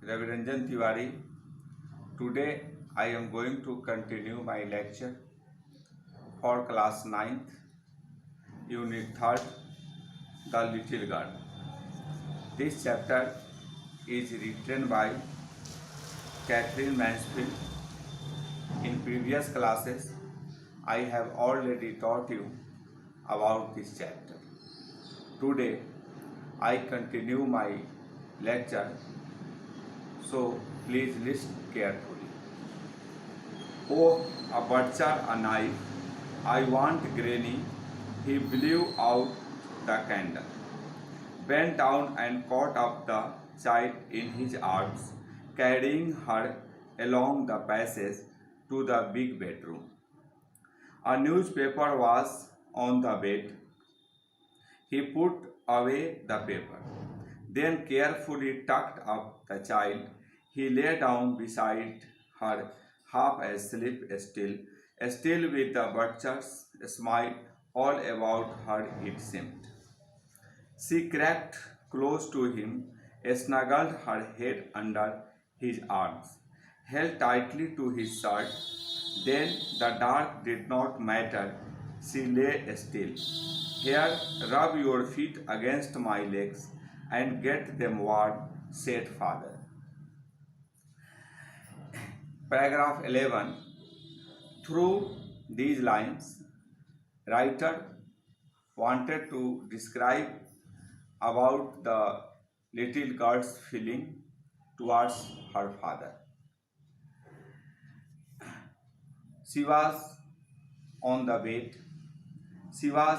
Raviranjan Tiwari. Today I am going to continue my lecture for class 9th, unit 3rd, The Little Girl. This chapter is written by Catherine Mansfield. In previous classes, I have already taught you about this chapter. Today I continue my lecture, so please listen carefully. Oh, a butcher, a knife, I want Granny. He blew out the candle, bent down and caught up the child in his arms, carrying her along the passage to the big bedroom. A newspaper was on the bed. He put away the paper, then carefully tucked up the child. He lay down beside her, half asleep still with the butcher's smile all about her, it seemed. She crept close to him, snuggled her head under his arms, held tightly to his shirt. Then the dark did not matter. She lay still. Here, rub your feet against my legs and get them warm, said father. Paragraph 11. Through these lines, writer wanted to describe about the little girl's feeling towards her father. She was on the bed. She was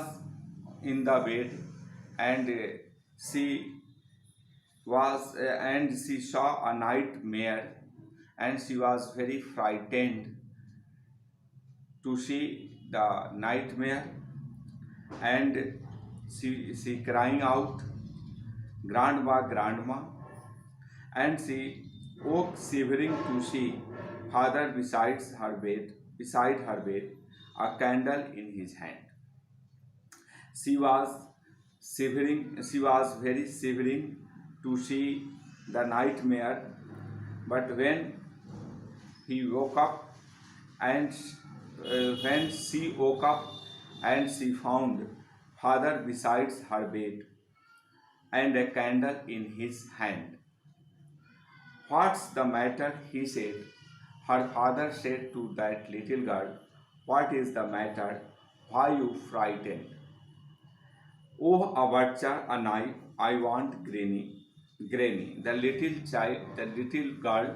in the bed, and she saw a nightmare, and she was very frightened to see the nightmare, and she crying out, "Grandma, grandma," and she woke shivering to see father beside her bed, a candle in his hand. She was very shivering to see the nightmare, but when he woke up and when she woke up and she found father beside her bed and a candle in his hand. "What's the matter?" he said. Her father said to that little girl, "What is the matter? Why you frightened?" "Oh, a butcher, a knife, I want Granny. Granny." The little girl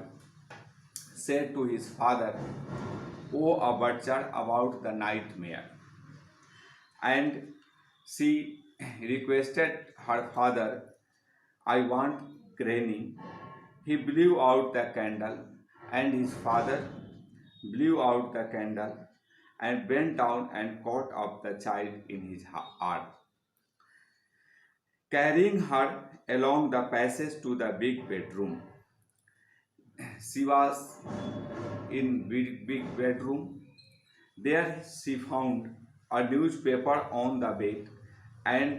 said to his father, "Oh, a butcher, about the nightmare." And she requested her father, "I want Granny." He blew out the candle, and his father blew out the candle and bent down and caught up the child in his arms, carrying her along the passage to the big bedroom. She was in big bedroom. There she found a newspaper on the bed, and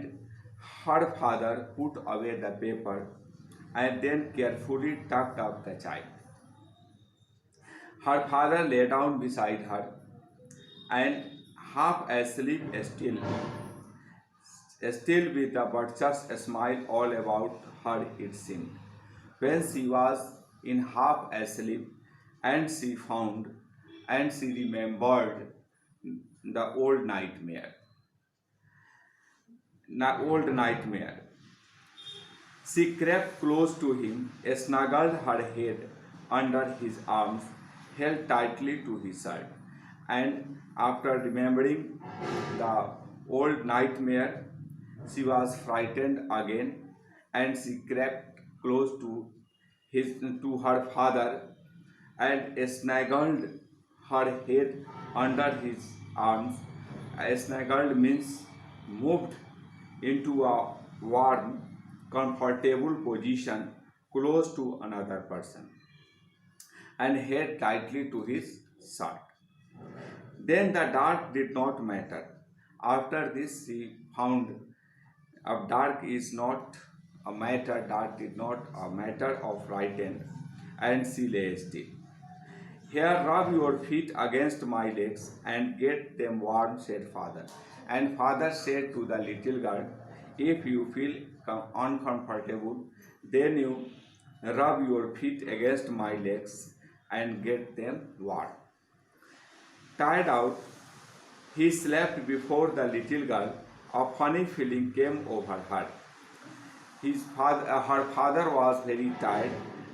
her father put away the paper and then carefully tucked up the child. Her father lay down beside her, and half asleep still with the butcher's smile all about her, it seemed. When she was in half asleep, and she remembered the old nightmare. She crept close to him, snuggled her head under his arms, held tightly to his side, and after remembering the old nightmare, she was frightened again, and she crept close to her father and snuggled her head under his arms. Snuggled means moved into a warm, comfortable position close to another person and held tightly to his shirt. Then the dark did not matter. After this, she found dark did not a matter of frighten. and she lay still. Here, rub your feet against my legs and get them warm, said father. And father said to the little girl, if you feel uncomfortable, then you rub your feet against my legs and get them warm. Tired out, he slept before the little girl. A funny feeling came over her. Her father was very tired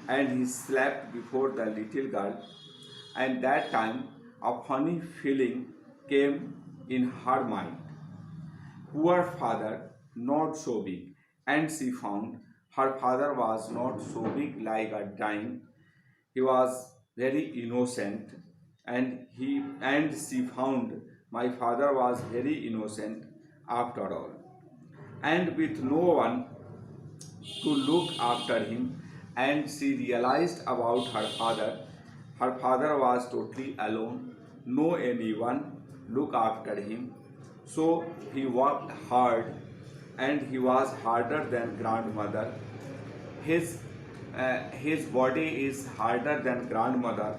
and he slept before the little girl, and that time a funny feeling came in her mind. Poor father, not so big, and she found her father was not so big like a dime. He was very innocent, and she found my father was very innocent after all, and with no one to look after him, and she realized about her father. Her father was totally alone, no anyone look after him. So he worked hard and he was harder than grandmother. His his body is harder than grandmother,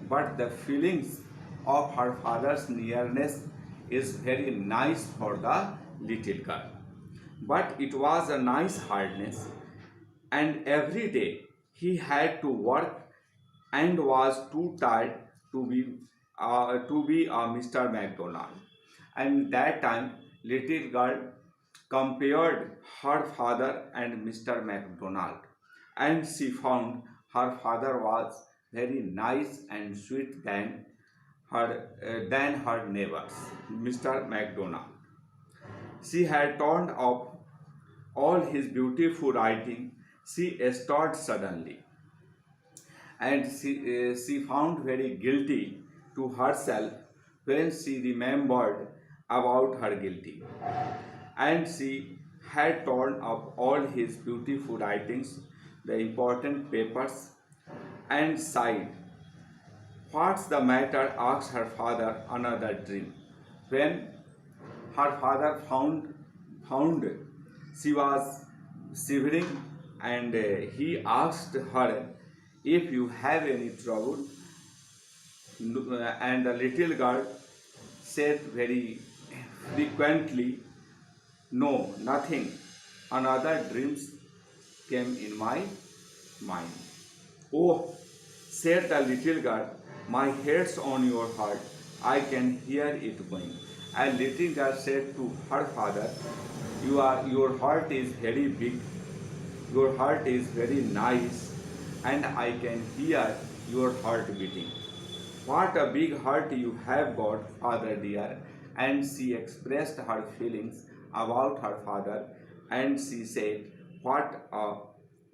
but the feelings of her father's nearness is very nice for the little girl. But it was a nice hardness, and every day he had to work and was too tired to be a Mr. McDonald. And that time, little girl compared her father and Mr. McDonald, and she found her father was very nice and sweet than her neighbors, Mr. McDonald. She had turned up all his beautiful writing. She stopped suddenly, and she found very guilty to herself when she remembered about her guilty. And she had torn up all his beautiful writings, the important papers, and sighed. What's the matter? Asked her father another dream. When her father found she was shivering, and he asked her if you have any trouble, and the little girl said very frequently, no, nothing. Another dreams came in my mind. Oh, said the little girl, my head's on your heart. I can hear it going. And little girl said to her father, your heart is very big, your heart is very nice, and I can hear your heart beating. What a big heart you have got, father dear. And she expressed her feelings about her father, and she said, what a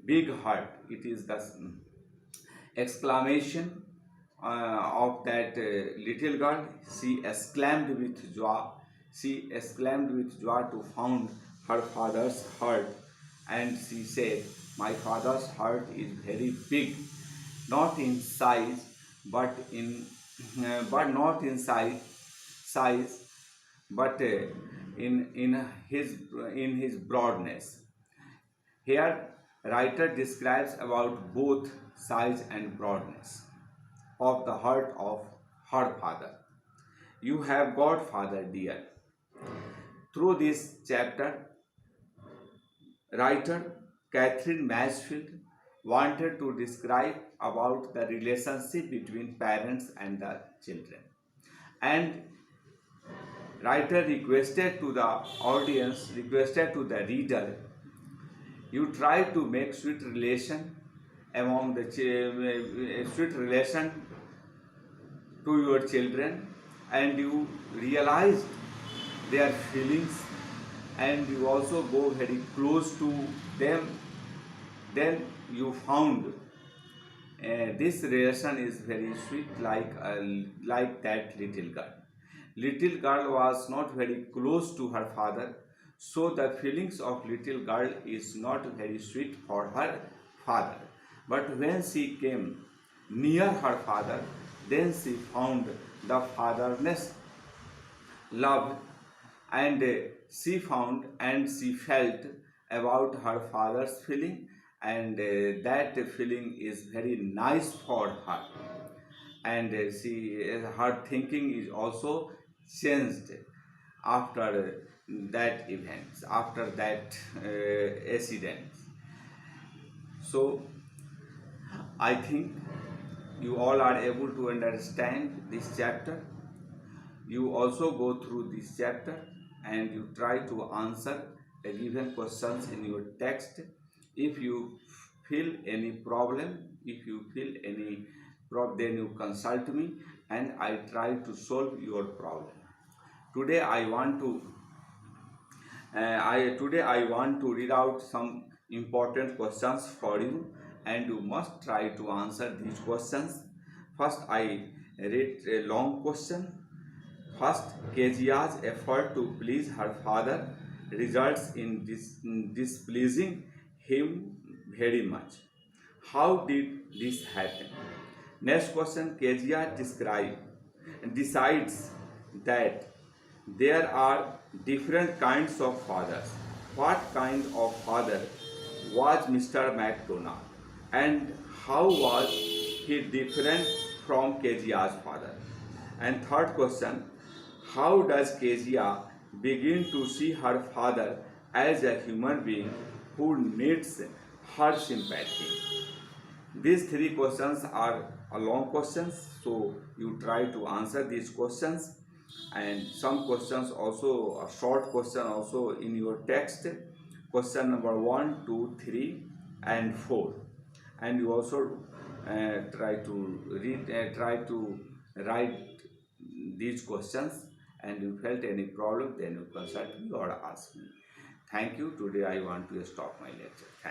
big heart. It is the exclamation of that little girl. She exclaimed with joy. She exclaimed with joy to found her father's heart, and she said, my father's heart is very big, not in size, but in but not in size, but in his broadness. Here, writer describes about both size and broadness of the heart of her father. You have got, father dear. Through this chapter, writer Catherine Mansfield wanted to describe about the relationship between parents and the children. And writer requested to the audience, requested to the reader, you try to make sweet relation among the sweet relation to your children, and you realize their feelings, and you also go very close to them. Then you found this relation is very sweet, like that little girl. Little girl was not very close to her father, so the feelings of little girl is not very sweet for her father. But when she came near her father, then she found the fatherless love, and she found and she felt about her father's feeling, and that feeling is very nice for her, and her thinking is also changed after that event, after that accident. So I think you all are able to understand this chapter. You also go through this chapter and you try to answer the given questions in your text. If you feel any problem, if you feel any problem, then you consult me and I try to solve your problem. Today I want to I want to read out some important questions for you, and you must try to answer these questions. First, I read a long question. First, Kezia's effort to please her father results in displeasing him very much. How did this happen? Next question, Kezia decides that there are different kinds of fathers. What kind of father was Mr. McDonald, and how was he different from Kezia's father? And third question, how does Kezia begin to see her father as a human being who needs her sympathy? These three questions are long questions, so you try to answer these questions, and some questions also a short question also in your text. Question number 1, 2, 3, and 4, and you also try to write these questions, and you felt any problem, then you consult me or ask me. Thank you. Today I want to stop my lecture. Thank you.